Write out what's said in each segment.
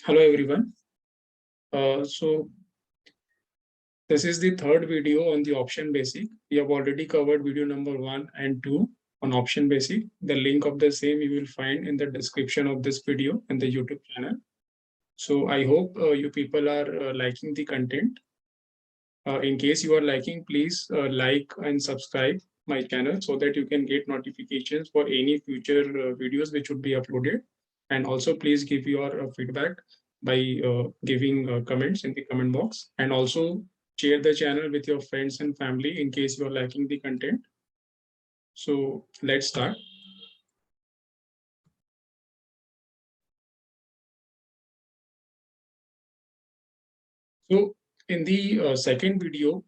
Hello everyone. So this is the third video on the option basic. We have already covered video number 1 and 2 on option basic. The link of the same you will find in the description of this video in the YouTube channel. So I hope you people are liking the content. In case you are liking, please like and subscribe my channel so that you can get notifications for any future videos which would be uploaded. And also please give your feedback by giving comments in the comment box, and also share the channel with your friends and family in case you are liking the content. So let's start. So in the second video,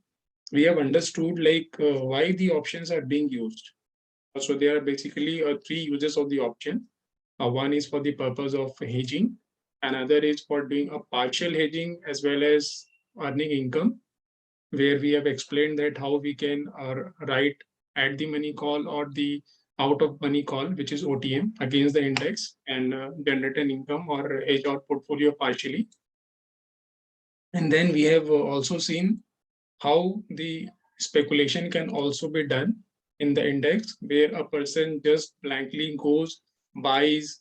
we have understood why the options are being used. So there are basically three uses of the option. One is for the purpose of hedging, another is for doing a partial hedging as well as earning income, where we have explained that how we can write at the money call or the out of money call, which is OTM, against the index and generate an income or hedge our portfolio partially. And then we have also seen how the speculation can also be done in the index, where a person just blankly goes, buys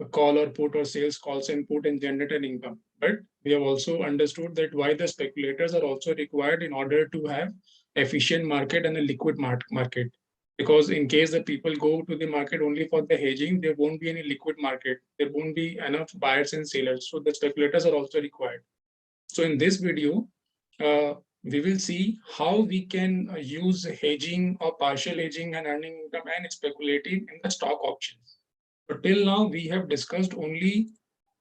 a call or put or sales calls and put and generate an income. But we have also understood that why the speculators are also required in order to have efficient market and a liquid market. Because in case the people go to the market only for the hedging, there won't be any liquid market. There won't be enough buyers and sellers. So the speculators are also required. So in this video, we will see how we can use hedging or partial hedging and earning income and speculating in the stock options. So till now, we have discussed only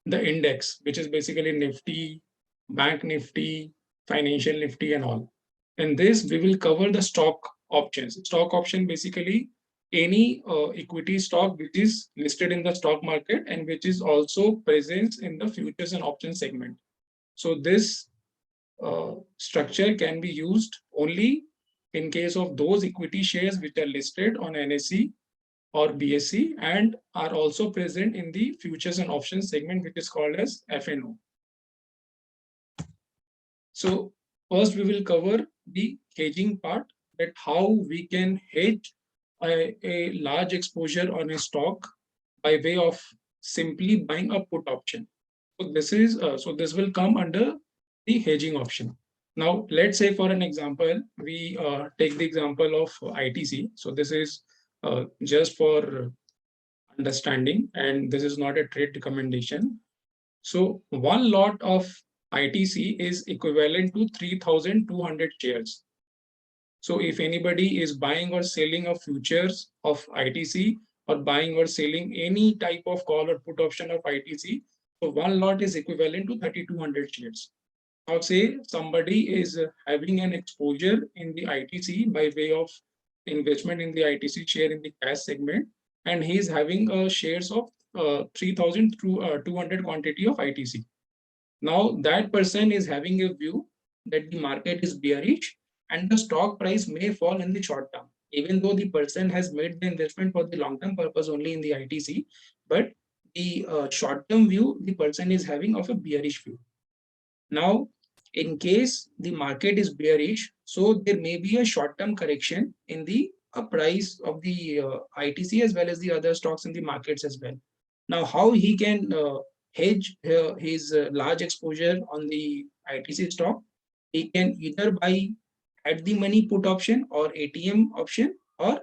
the index, which is basically Nifty, Bank Nifty, Financial Nifty, and all. In this, we will cover the stock options. Stock option basically any equity stock which is listed in the stock market and which is also present in the futures and options segment. So this structure can be used only in case of those equity shares which are listed on NSE or BSE and are also present in the futures and options segment, which is called as FNO. So first we will cover the hedging part, that how we can hedge a large exposure on a stock by way of simply buying a put option. So this will come under the hedging option. Now, let's say for an example, we take the example of ITC. So this is just for understanding, and this is not a trade recommendation. So one lot of ITC is equivalent to 3,200 shares. So if anybody is buying or selling a futures of ITC or buying or selling any type of call or put option of ITC, so one lot is equivalent to 3,200 shares. Now say somebody is having an exposure in the ITC by way of investment in the ITC share in the cash segment, and he is having shares of 3,200 quantity of ITC. Now that person is having a view that the market is bearish and the stock price may fall in the short term, even though the person has made the investment for the long term purpose only in the ITC, but the short term view the person is having of a bearish view. Now, in case the market is bearish, so there may be a short-term correction in the price of the ITC as well as the other stocks in the markets as well. Now, how he can hedge his large exposure on the ITC stock? He can either buy at the money put option or ATM option, or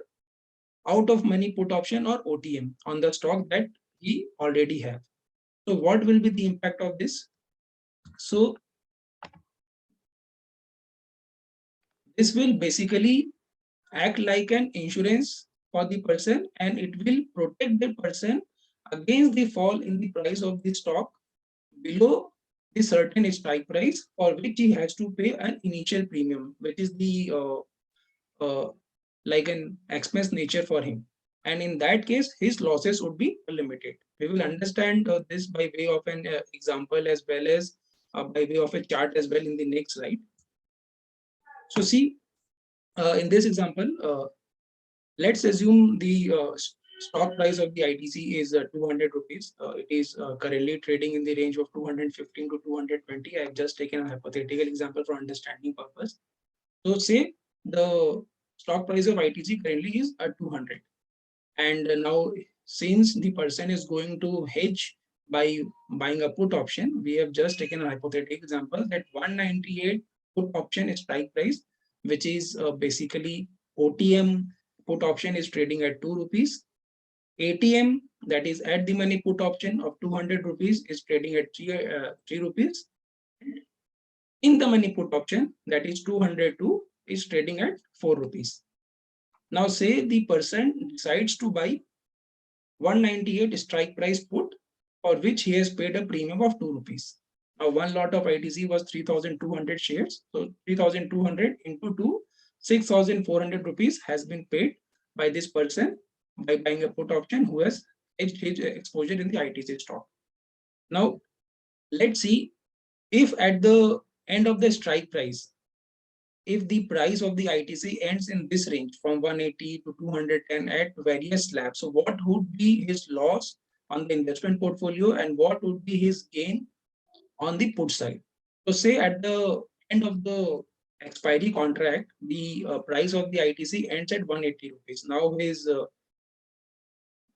out of money put option or OTM on the stock that he already have. So what will be the impact of this? So this will basically act like an insurance for the person, and it will protect the person against the fall in the price of the stock below the certain strike price, for which he has to pay an initial premium, which is the like an expense nature for him. And in that case, his losses would be limited. We will understand this by way of an example as well as by way of a chart as well in the next slide. So see, in this example, let's assume the stock price of the ITC is 200 rupees. It is currently trading in the range of 215 to 220. I've just taken a hypothetical example for understanding purpose. So say the stock price of ITC currently is at 200. And now since the person is going to hedge by buying a put option, we have just taken a hypothetical example that 198 put option strike price, which is basically OTM put option is trading at 2 rupees. ATM, that is at the money put option of 200 rupees, is trading at 3 rupees. In the money put option, that is 202, is trading at 4 rupees. Now say the person decides to buy 198 strike price put, for which he has paid a premium of 2 rupees. Now one lot of ITC was 3,200 shares. So 3,200 into 2, 6,400 rupees has been paid by this person by buying a put option who has hedged his exposure in the ITC stock. Now let's see if at the end of the strike price, if the price of the ITC ends in this range from 180 to 210 at various slabs. So what would be his loss on the investment portfolio and what would be his gain on the put side? So say at the end of the expiry contract, the price of the ITC ends at 180 rupees. Now his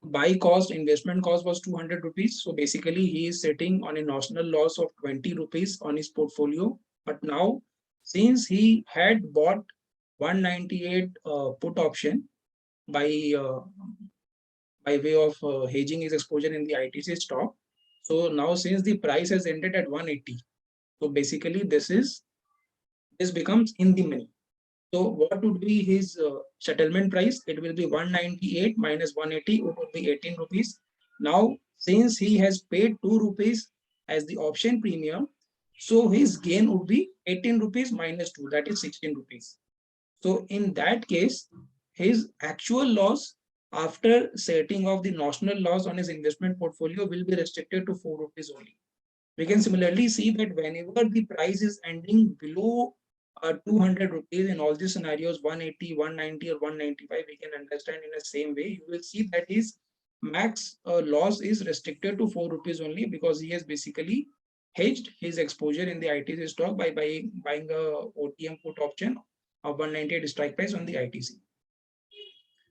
buy cost, investment cost was 200 rupees. So basically he is sitting on a notional loss of 20 rupees on his portfolio. But now since he had bought 198 put option by way of hedging his exposure in the ITC stock. So now since the price has ended at 180, so basically this becomes in the money. So what would be his settlement price? It will be 198 minus 180, it would be 18 rupees. Now, since he has paid 2 rupees as the option premium, so his gain would be 18 rupees minus 2, that is 16 rupees. So in that case, his actual loss after setting off the notional loss on his investment portfolio will be restricted to 4 rupees only. We can similarly see that whenever the price is ending below 200 rupees in all these scenarios, 180, 190 or 195, we can understand in the same way. You will see that his max loss is restricted to 4 rupees only because he has basically hedged his exposure in the ITC stock by buying a OTM put option of 198 strike price on the ITC.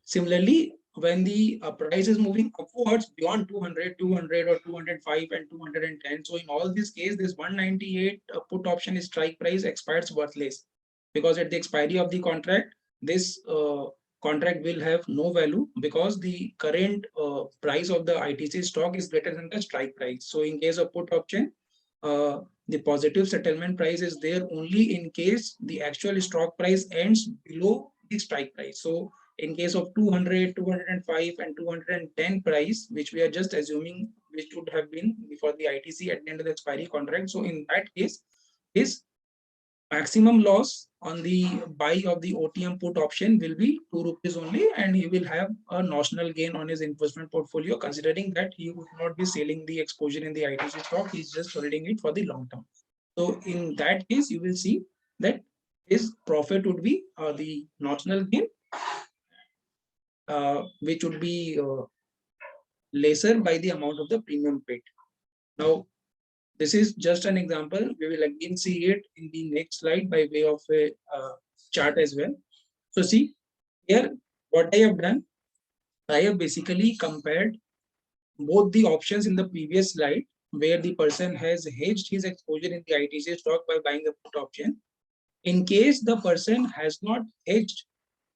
Similarly, when the price is moving upwards beyond 200, 200 or 205 and 210, so in all these cases, this 198 put option strike price expires worthless because at the expiry of the contract, this contract will have no value because the current price of the ITC stock is greater than the strike price. So in case of put option, the positive settlement price is there only in case the actual stock price ends below the strike price. So in case of 200, 205 and 210 price, which we are just assuming which would have been before the ITC at the end of the expiry contract. So in that case, his maximum loss on the buy of the OTM put option will be 2 rupees only, and he will have a notional gain on his investment portfolio, considering that he would not be selling the exposure in the ITC stock, he's just holding it for the long term. So in that case, you will see that his profit would be the notional gain, which would be lesser by the amount of the premium paid. Now, this is just an example. We will again see it in the next slide by way of a chart as well. So see here, what I have done, I have basically compared both the options in the previous slide where the person has hedged his exposure in the ITC stock by buying a put option. In case the person has not hedged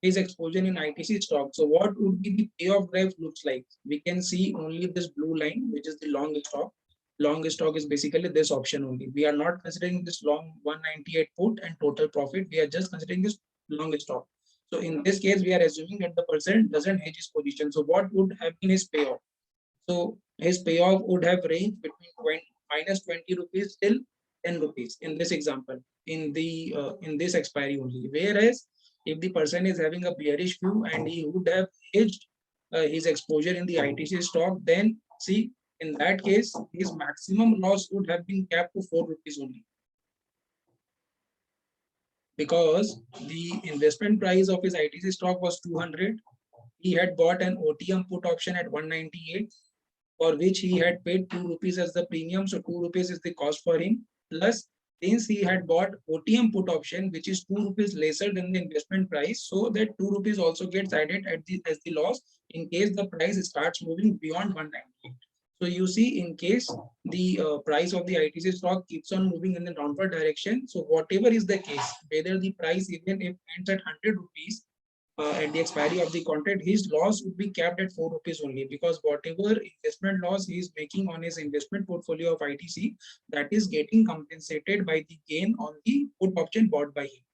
his exposure in ITC stock, so what would be the payoff graph looks like? We can see only this blue line, which is the long stock. Long stock is basically this option only. We are not considering this long 198 put and total profit. We are just considering this long stock. So in this case, we are assuming that the person doesn't hedge his position. So what would have been his payoff? So his payoff would have ranged between minus 20 rupees till 10 rupees in this example, in this expiry only. Whereas if the person is having a bearish view and he would have hedged his exposure in the ITC stock, then see in that case his maximum loss would have been capped to 4 rupees only, because the investment price of his ITC stock was 200. he had bought an OTM put option at 198, for which he had paid 2 rupees as the premium. So 2 rupees is the cost for him. Plus, since he had bought OTM put option, which is 2 rupees lesser than the investment price, so that 2 rupees also gets added at the as the loss in case the price starts moving beyond 198. So you see, in case the price of the ITC stock keeps on moving in the downward direction, so whatever is the case, whether the price even if ends at 100 rupees, at the expiry of the contract, his loss would be capped at 4 rupees only, because whatever investment loss he is making on his investment portfolio of ITC, that is getting compensated by the gain on the put option bought by him.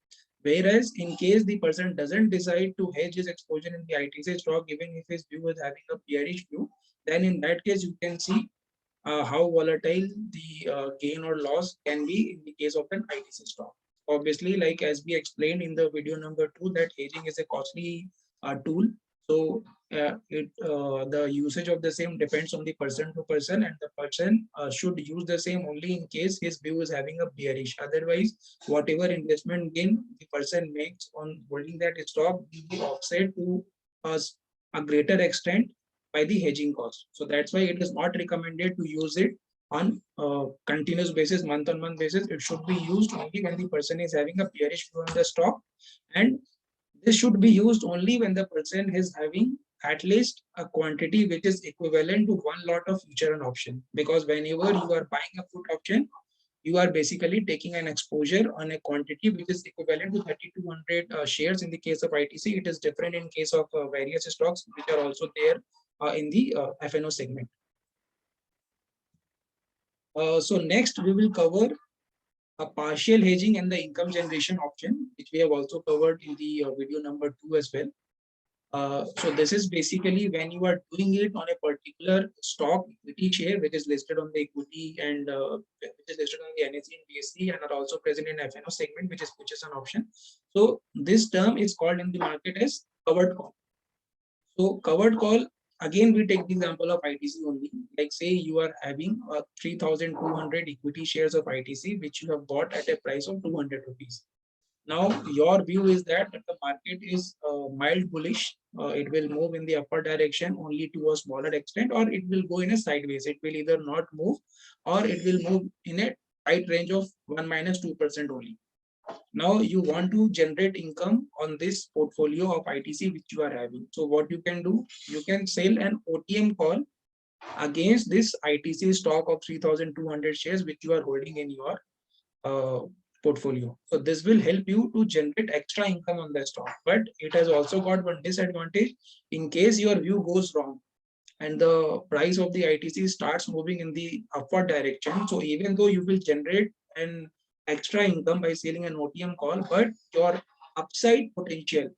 Whereas in case the person doesn't decide to hedge his exposure in the ITC stock, even if his view is having a bearish view, then in that case you can see how volatile the gain or loss can be in the case of an ITC stock. Obviously, like as we explained in the video number 2, that hedging is a costly tool. So the usage of the same depends on the person to person, and the person should use the same only in case his view is having a bearish. Otherwise, whatever investment gain the person makes on holding that stock will be offset to a greater extent by the hedging cost. So that's why it is not recommended to use it on continuous basis, month on month basis. It should be used only when the person is having a bearish view on the stock, and this should be used only when the person is having at least a quantity which is equivalent to one lot of future and option. Because whenever you are buying a put option, you are basically taking an exposure on a quantity which is equivalent to 3200 shares in the case of ITC. It is different in case of various stocks which are also there in the FNO segment. So next we will cover a partial hedging and the income generation option, which we have also covered in the video number 2 as well. So this is basically when you are doing it on a particular stock equity share which is listed on the equity and which is listed on the NSE and BSE and are also present in FNO segment, which is an option. So this term is called in the market as covered call. So covered call, again we take the example of ITC only. Like say you are having 3,200 equity shares of ITC which you have bought at a price of 200 rupees. Now your view is that the market is mild bullish. It will move in the upper direction only to a smaller extent, or it will go in a sideways. It will either not move or it will move in a tight range of 1 minus 2% only. Now you want to generate income on this portfolio of ITC which you are having. So what you can do, you can sell an OTM call against this ITC stock of 3,200 shares which you are holding in your portfolio. So this will help you to generate extra income on that stock. But it has also got one disadvantage. In case your view goes wrong and the price of the ITC starts moving in the upward direction, so even though you will generate an extra income by selling an OTM call, but your upside potential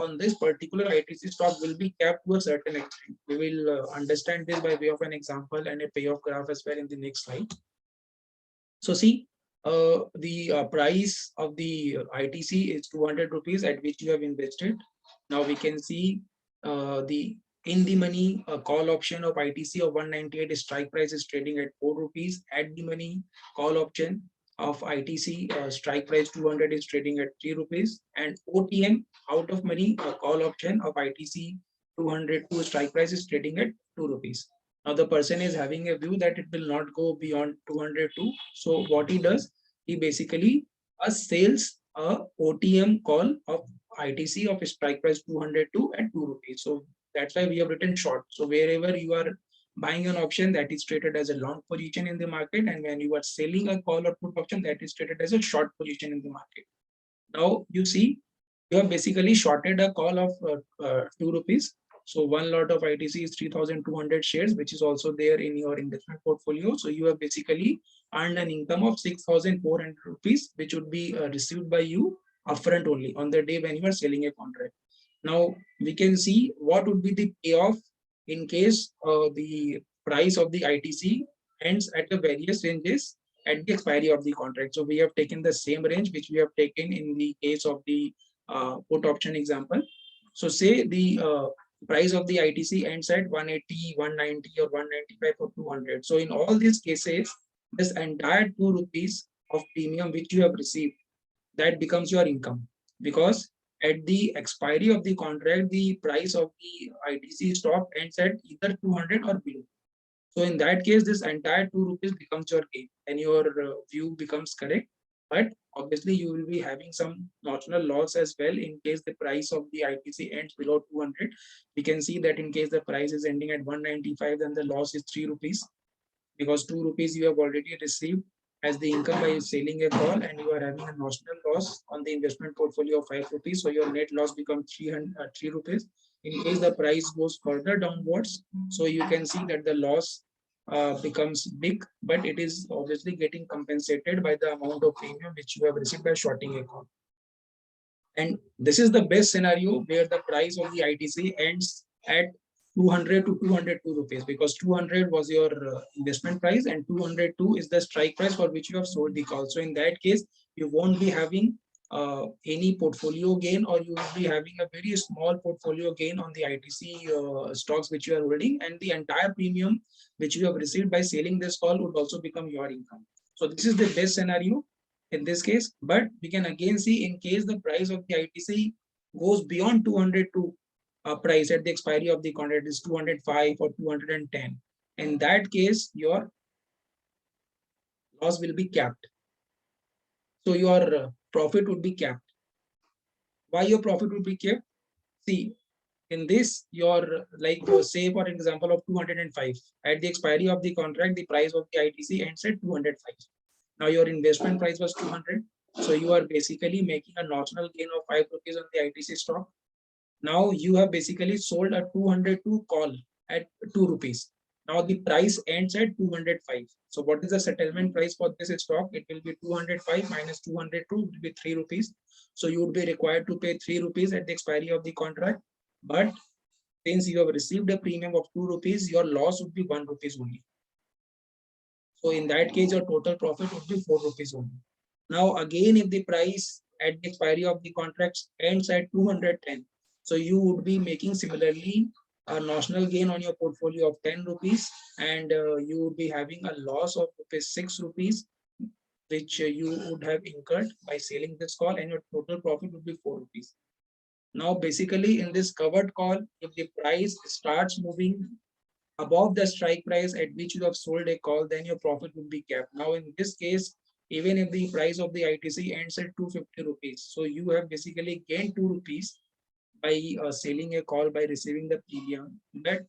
on this particular ITC stock will be capped to a certain extent. We will understand this by way of an example and a payoff graph as well in the next slide. So see, the price of the ITC is 200 rupees at which you have invested. Now we can see the in the money call option of ITC of 198 strike price is trading at 4 rupees. At the money call option of ITC strike price 200 is trading at 3 rupees, and OTM out of money call option of ITC 202 strike price is trading at 2 rupees. Now the person is having a view that it will not go beyond 202. So what he does, he basically sells a OTM call of ITC of strike price 202 at 2 rupees. So that's why we have written short. So wherever you are buying an option, that is treated as a long position in the market, and when you are selling a call or put option, that is treated as a short position in the market. Now you see, you have basically shorted a call of 2 rupees. So one lot of ITC is 3,200 shares, which is also there in your investment portfolio. So you have basically earned an income of 6,400 rupees, which would be received by you upfront only on the day when you are selling a contract. Now we can see what would be the payoff in case the price of the ITC ends at the various ranges at the expiry of the contract. So we have taken the same range which we have taken in the case of the put option example. So say the price of the ITC ends at 180, 190 or 195 or 200. So in all these cases, this entire 2 rupees of premium which you have received, that becomes your income, because at the expiry of the contract, the price of the ITC stock ends at either 200 or below. So in that case, this entire 2 rupees becomes your gain and your view becomes correct. But obviously, you will be having some notional loss as well in case the price of the ITC ends below 200. We can see that in case the price is ending at 195, then the loss is 3 rupees, because 2 rupees you have already received as the income by selling a call, and you are having a notional loss on the investment portfolio of 5 rupees. So your net loss becomes 3 rupees. In case the price goes further downwards, so you can see that the loss becomes big, but it is obviously getting compensated by the amount of premium which you have received by shorting a call. And this is the best scenario where the price of the ITC ends at 200 to 202 rupees, because 200 was your investment price and 202 is the strike price for which you have sold the call. So in that case, you won't be having any portfolio gain, or you will be having a very small portfolio gain on the ITC stocks which you are holding, and the entire premium which you have received by selling this call would also become your income. So this is the best scenario in this case. But we can again see, in case the price of the ITC goes beyond 202 price at the expiry of the contract is 205 or 210, in that case your loss will be capped. So your profit would be capped. Why your profit would be capped? See, in this, your say for example of 205, at the expiry of the contract, the price of the ITC ends at 205. Now your investment price was 200. So you are basically making a notional gain of 5 rupees on the ITC stock. Now you have basically sold a 202 call at 2 rupees. Now the price ends at 205. So what is the settlement price for this stock? It will be 205 minus 202, will be 3 rupees. So you would be required to pay 3 rupees at the expiry of the contract. But since you have received a premium of 2 rupees, your loss would be 1 rupees only. So in that case, your total profit would be 4 rupees only. Now again, if the price at the expiry of the contract ends at 210, so you would be making similarly a notional gain on your portfolio of 10 rupees, and you would be having a loss of 6 rupees, which you would have incurred by selling this call, and your total profit would be 4 rupees. Now basically in this covered call, if the price starts moving above the strike price at which you have sold a call, then your profit would be capped. Now in this case, even if the price of the ITC ends at 250 rupees, so you have basically gained 2 rupees by selling a call, by receiving the premium, but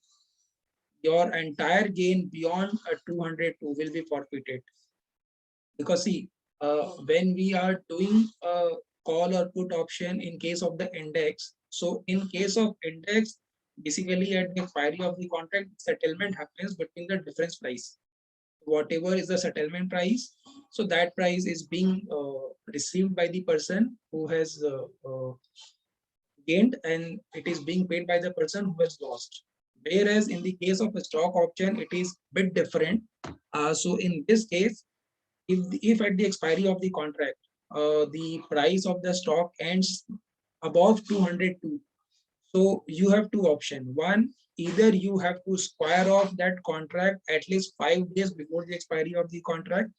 your entire gain beyond 202 will be forfeited. Because see, when we are doing a call or put option in case of the index, so in case of index, basically at the expiry of the contract, settlement happens between the difference price. Whatever is the settlement price, so that price is being received by the person who has gained, and it is being paid by the person who has lost. Whereas in the case of a stock option, it is bit different. So in this case, if at the expiry of the contract, the price of the stock ends above 202, so you have two options. One, either you have to square off that contract at least 5 days before the expiry of the contract.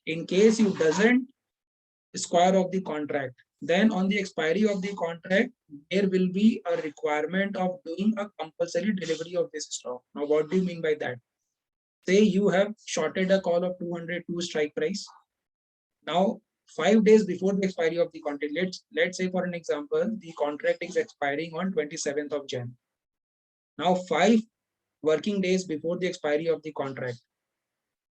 In case you doesn't square off the contract, then on the expiry of the contract, there will be a requirement of doing a compulsory delivery of this stock. Now, what do you mean by that? Say you have shorted a call of 202 strike price. Now, 5 days before the expiry of the contract, let's say for an example, the contract is expiring on 27th of Jan. Now, 5 working days before the expiry of the contract,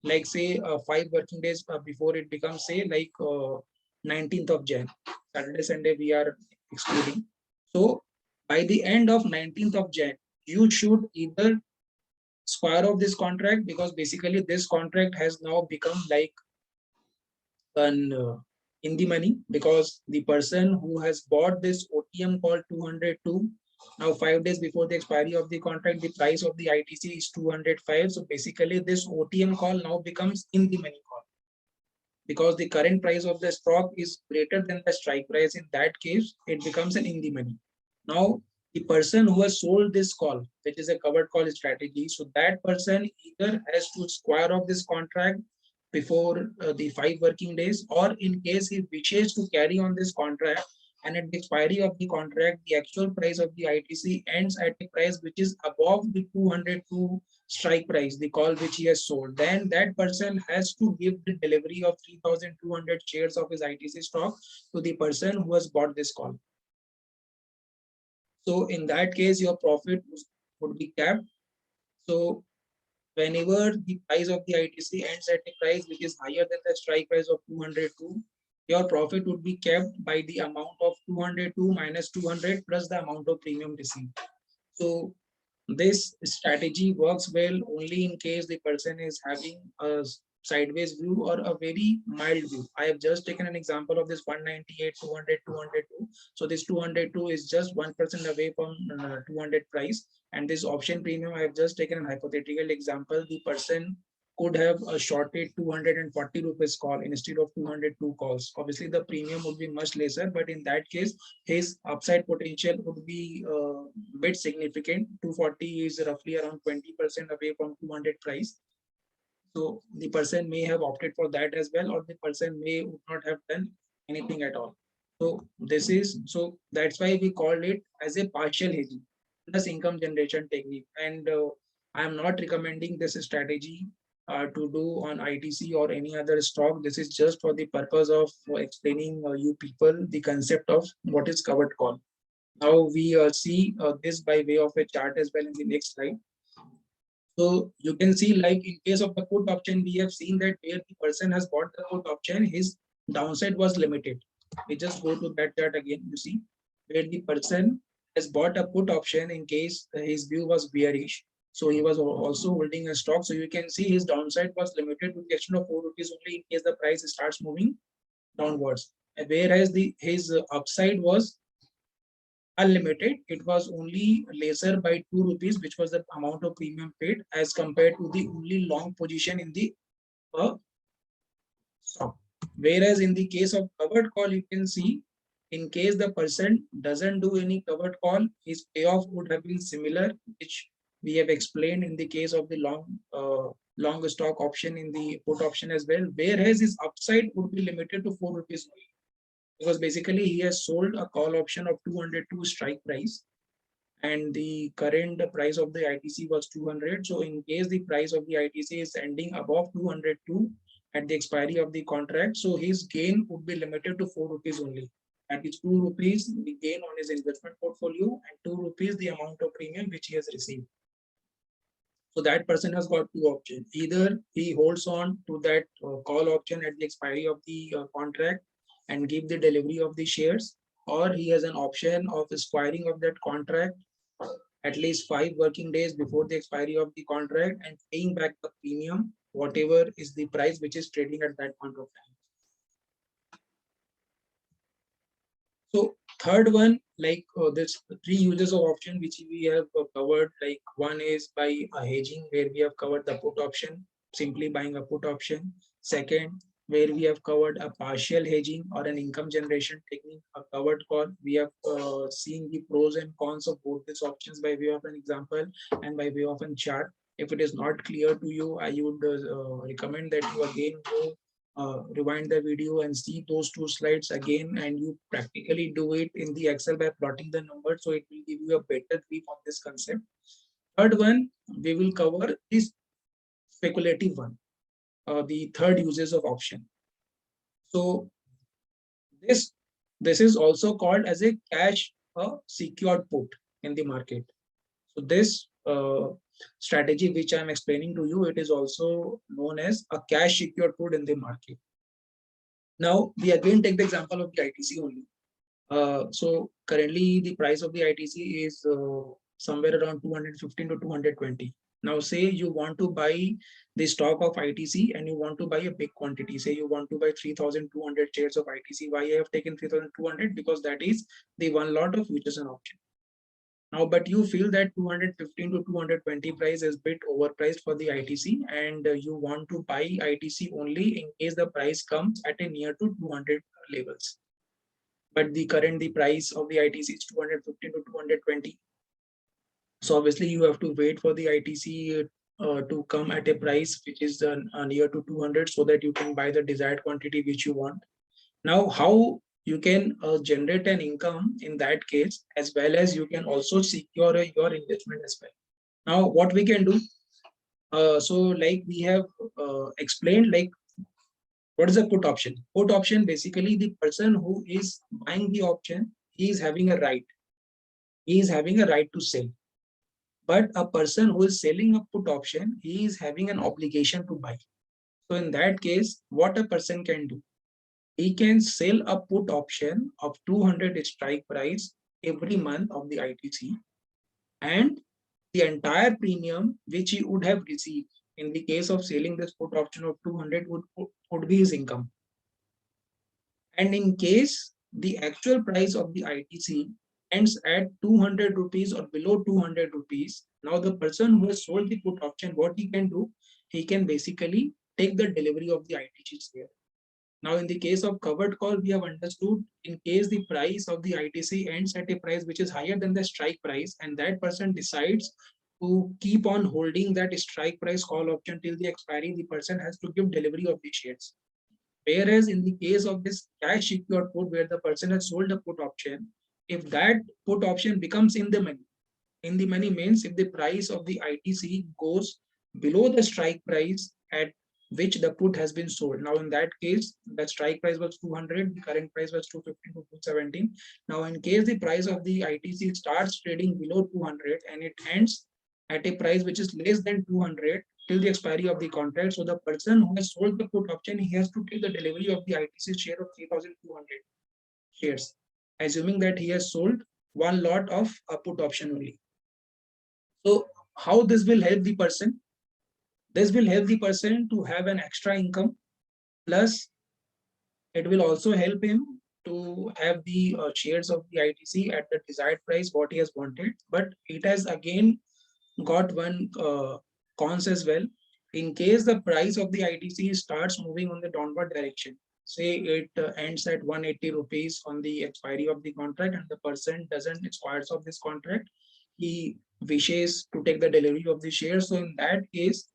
like say 5 working days before it becomes say 19th of Jan, Saturday, Sunday we are excluding. So by the end of 19th of Jan, you should either square off this contract, because basically this contract has now become like an in the money, because the person who has bought this OTM called 202, now 5 days before the expiry of the contract, the price of the ITC is 205. So basically this OTM call now becomes in the money call, because the current price of the stock is greater than the strike price. In that case, it becomes an in the money. Now, the person who has sold this call, which is a covered call strategy, so that person either has to square off this contract before the 5 working days, or in case he wishes to carry on this contract, and at the expiry of the contract, the actual price of the ITC ends at a price which is above the 202 strike price, the call which he has sold, then that person has to give the delivery of 3,200 shares of his ITC stock to the person who has bought this call. So in that case, your profit would be capped. So whenever the price of the ITC ends at a price which is higher than the strike price of 202, your profit would be kept by the amount of 202 minus 200 plus the amount of premium received. So this strategy works well only in case the person is having a sideways view or a very mild view. I have just taken an example of this 198, 200, 202. So this 202 is just 1% away from 200 price. And this option premium, I have just taken an hypothetical example. The person could have a shorted 240 rupees call instead of 202 calls. Obviously, the premium would be much lesser, but in that case, his upside potential would be bit significant. 240 is roughly around 20% away from 200 price. So the person may have opted for that as well, or the person may would not have done anything at all. So that's why we called it as a partial hedging plus income generation technique. And I am not recommending this strategy to do on ITC or any other stock. This is just for the purpose of explaining you people the concept of what is covered call. Now we see this by way of a chart as well in the next slide. So you can see, like in case of the put option, we have seen that where the person has bought the put option, his downside was limited. We just go to that chart again. You see where the person has bought a put option in case his view was bearish. So he was also holding a stock. So you can see his downside was limited to the extent of 4 rupees only in case the price starts moving downwards. Whereas his upside was unlimited. It was only lesser by 2 rupees, which was the amount of premium paid as compared to the only long position in the stock. Whereas in the case of covered call, you can see in case the person doesn't do any covered call, his payoff would have been similar, which we have explained in the case of the long stock option in the put option as well. Whereas his upside would be limited to 4 rupees only, because basically he has sold a call option of 202 strike price, and the current price of the ITC was 200. So in case the price of the ITC is ending above 202 at the expiry of the contract, so his gain would be limited to 4 rupees only. That is 2 rupees the gain on his investment portfolio and 2 rupees the amount of premium which he has received. So that person has got two options. Either he holds on to that call option at the expiry of the contract and give the delivery of the shares, or he has an option of expiring of that contract at least 5 working days before the expiry of the contract and paying back the premium, whatever is the price which is trading at that point of time. So third one, like there's 3 uses of option which we have covered. Like one is by a hedging, where we have covered the put option, simply buying a put option. Second, where we have covered a partial hedging or an income generation technique, a covered call. We have seen the pros and cons of both these options by way of an example and by way of a chart. If it is not clear to you, I would recommend that you again go rewind the video and see those 2 slides again, and you practically do it in the Excel by plotting the numbers, so it will give you a better grip of this concept. Third one, we will cover this speculative one, the third uses of option. So this is also called as a cash secured put in the market. So this strategy which I'm explaining to you, it is also known as a cash secured put in the market. Now we again take the example of the ITC only. So currently the price of the ITC is somewhere around 215 to 220. Now say you want to buy the stock of ITC and you want to buy a big quantity. Say you want to buy 3,200 shares of ITC. Why I have taken 3,200? Because that is the one lot of futures and option. Now, but you feel that 215 to 220 price is bit overpriced for the ITC, and you want to buy ITC only in case the price comes at a near to 200 levels. But the price of the ITC is 215 to 220. So obviously you have to wait for the ITC to come at a price which is near to 200, so that you can buy the desired quantity which you want. Now, how you can generate an income in that case, as well as you can also secure your investment as well. Now, what we can do, so like we have explained, like what is a put option? Put option, basically the person who is buying the option, he is having a right. He is having a right to sell. But a person who is selling a put option, he is having an obligation to buy. So in that case, what a person can do? He can sell a put option of 200 strike price every month of the ITC, and the entire premium which he would have received in the case of selling this put option of 200 would be his income. And in case the actual price of the ITC ends at 200 rupees or below 200 rupees, now the person who has sold the put option, what he can do, he can basically take the delivery of the ITC share. Now, in the case of covered call, we have understood, in case the price of the ITC ends at a price which is higher than the strike price, and that person decides to keep on holding that strike price call option till the expiry, the person has to give delivery of the shares. Whereas in the case of this cash secured put, where the person has sold a put option, if that put option becomes in the money means if the price of the ITC goes below the strike price at which the put has been sold. Now, in that case, the strike price was 200, the current price was 250 to 217. Now, in case the price of the ITC starts trading below 200 and it ends at a price which is less than 200 till the expiry of the contract, so the person who has sold the put option, he has to take the delivery of the ITC share of 3,200 shares, assuming that he has sold one lot of a put option only. So how this will help the person? This will help the person to have an extra income, plus it will also help him to have the shares of the ITC at the desired price what he has wanted. But it has again got one cons as well. In case the price of the ITC starts moving on the downward direction, say it ends at 180 rupees on the expiry of the contract, and the person doesn't expires of this contract, he wishes to take the delivery of the shares. So in that case,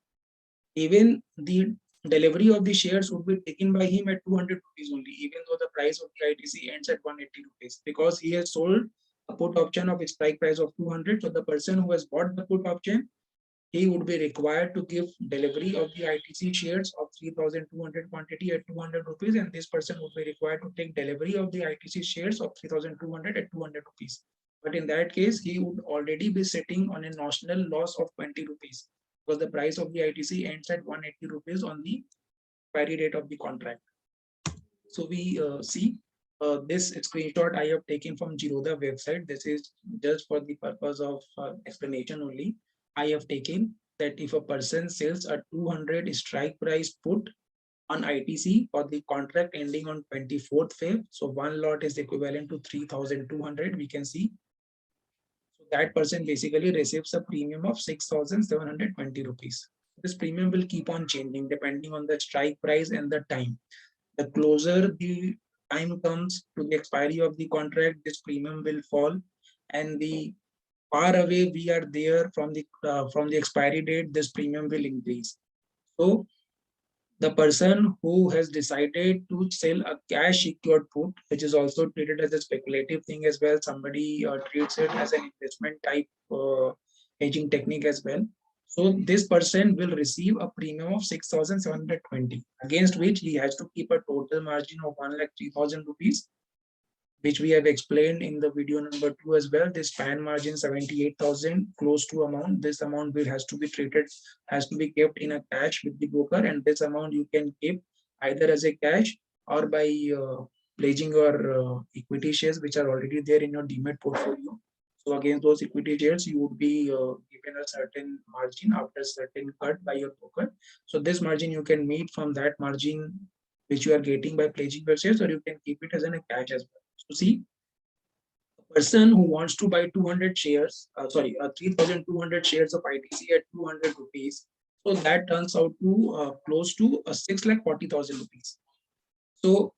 even the delivery of the shares would be taken by him at 200 rupees only, even though the price of the ITC ends at 180 rupees, because he has sold a put option of a strike price of 200. So the person who has bought the put option, he would be required to give delivery of the ITC shares of 3,200 quantity at 200 rupees, and this person would be required to take delivery of the ITC shares of 3,200 at 200 rupees. But in that case, he would already be sitting on a notional loss of 20 rupees, because the price of the ITC ends at 180 rupees on the expiry date of the contract. So we see this screenshot I have taken from Giroda website. This is just for the purpose of explanation only. I have taken that if a person sells a 200 strike price put on ITC for the contract ending on 24th Feb, so one lot is equivalent to 3,200, we can see. So that person basically receives a premium of 6,720 rupees. This premium will keep on changing depending on the strike price and the time. The closer the time comes to the expiry of the contract, this premium will fall, and the far away we are there from the expiry date, this premium will increase. So the person who has decided to sell a cash secured put, which is also treated as a speculative thing as well, somebody treats it as an investment type hedging technique as well. So this person will receive a premium of 6,720, against which he has to keep a total margin of 1,03,000 rupees, which we have explained in the video number 2 as well. This span margin 78,000 close to amount. This amount will has to be treated, has to be kept in a cash with the broker, and this amount you can keep either as a cash or by pledging your equity shares which are already there in your demat portfolio. So against those equity shares, you would be given a certain margin after certain cut by your broker. So this margin you can meet from that margin which you are getting by pledging your shares, or you can keep it as a cash as well. So see, a person who wants to buy 200 shares, 3,200 shares of ITC at 200 rupees, so that turns out to close to 6,40,000 rupees. So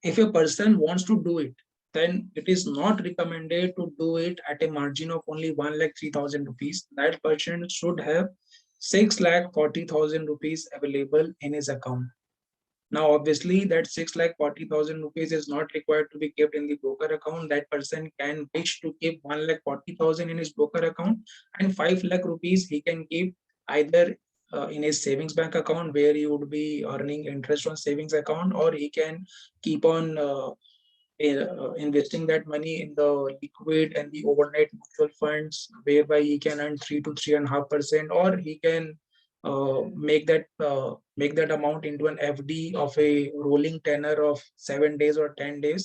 if a person wants to do it, then it is not recommended to do it at a margin of only 1,03,000 rupees. That person should have 6,40,000 rupees available in his account. Now, obviously, that 6,40,000 rupees is not required to be kept in the broker account. That person can wish to keep 1,40,000 in his broker account, and 5 lakh rupees he can keep either in his savings bank account, where he would be earning interest on savings account, or he can keep on investing that money in the liquid and the overnight mutual funds, whereby he can earn 3 to 3.5%, or he can make that amount into an FD of a rolling tenor of 7 days or 10 days.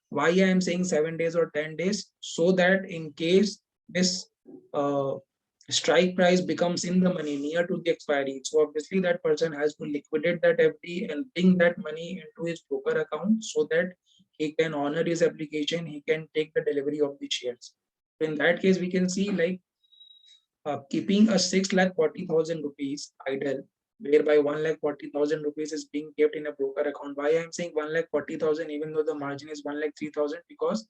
Why I am saying 7 days or 10 days? So that in case this uh, strike price becomes in the money near to the expiry, so obviously that person has to liquidate that FD and bring that money into his broker account, so that he can honor his application, he can take the delivery of the shares. In that case, we can see like keeping a 6,40,000 rupees idle, whereby 1,40,000 rupees is being kept in a broker account. Why I am saying 1,40,000 even though the margin is 1,03,000? Because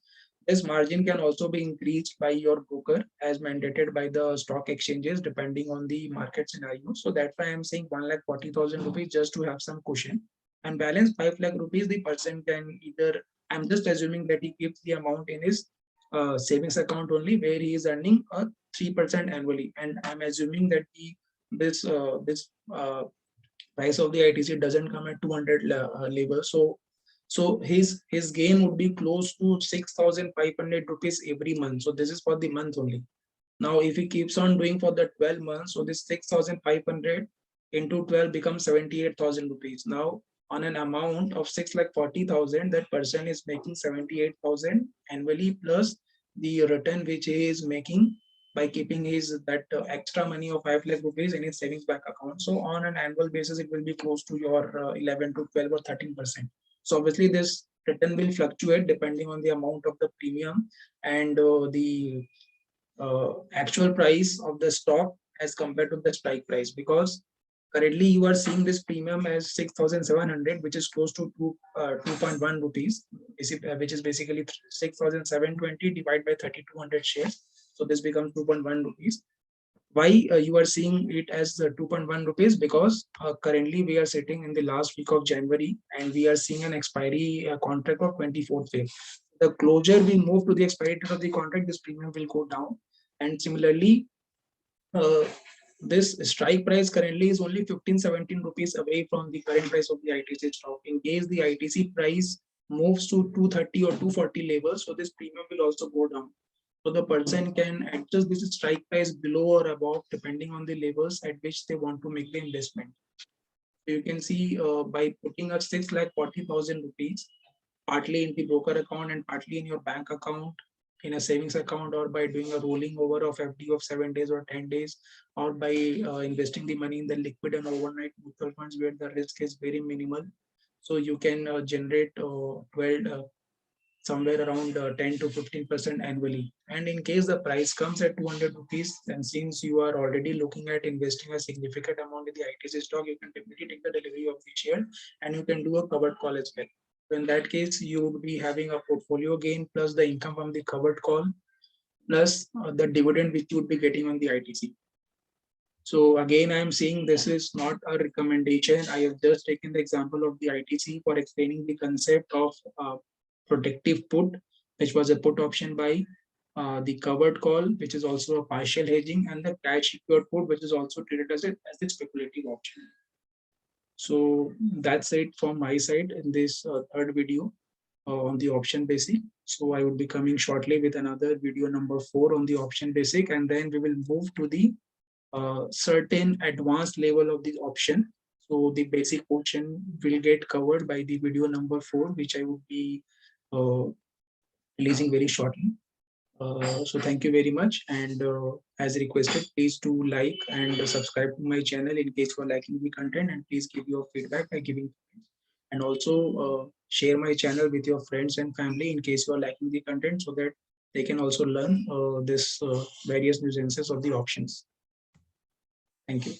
this margin can also be increased by your broker as mandated by the stock exchanges depending on the market scenario. So that's why I am saying 1,40,000 rupees just to have some cushion. And balance 5 lakh rupees, the person can either, I'm just assuming that he keeps the amount in his savings account only, where he is earning a 3% annually, and I'm assuming that this price of the ITC doesn't come at 200 level. So his gain would be close to 6,500 rupees every month. So this is for the month only. Now, if he keeps on doing for the 12 months, so this 6,500 into 12 becomes 78,000 rupees. Now, on an amount of 6,40,000, that person is making 78,000 annually, plus the return which he is making by keeping his that extra money of 5 lakh rupees in his savings bank account. So on an annual basis, it will be close to your 11 to 12 or 13%. So obviously, this return will fluctuate depending on the amount of the premium and the actual price of the stock as compared to the strike price, because currently you are seeing this premium as 6,700, which is close to 2.1 rupees, which is basically 6,720 divided by 3,200 shares. So this becomes 2.1 rupees. Why you are seeing it as 2.1 rupees? Because currently we are sitting in the last week of January and we are seeing an expiry contract of 24th Feb. The closer we move to the expiry date of the contract, this premium will go down. And similarly, uh, this strike price currently is only 15-17 rupees away from the current price of the ITC stock. In case the ITC price moves to 230 or 240 levels, so this premium will also go down. So the person can adjust this strike price below or above depending on the levels at which they want to make the investment. So you can see by putting a 6,40,000 rupees partly in the broker account and partly in your bank account, in a savings account, or by doing a rolling over of FD of 7 days or 10 days, or by investing the money in the liquid and overnight mutual funds where the risk is very minimal. So you can generate 12 somewhere around 10 to 15% annually. And in case the price comes at 200 rupees, then since you are already looking at investing a significant amount in the ITC stock, you can definitely take the delivery of the share and you can do a covered call as well. So in that case, you would be having a portfolio gain plus the income from the covered call plus the dividend which you would be getting on the ITC. So again, I am saying this is not a recommendation. I have just taken the example of the ITC for explaining the concept of protective put, which was a put option buy, the covered call, which is also a partial hedging, and the cash secured put, which is also treated as a speculative option. So that's it from my side in this third video on the option basic. So I would be coming shortly with another video number 4 on the option basic, and then we will move to the certain advanced level of the option. So the basic portion will get covered by the video number 4, which I would be uh, releasing very shortly. So thank you very much. And as requested, please do like and subscribe to my channel in case you are liking the content, and please give your feedback by giving comments. And also share my channel with your friends and family in case you are liking the content, so that they can also learn this various nuances of the options. Thank you.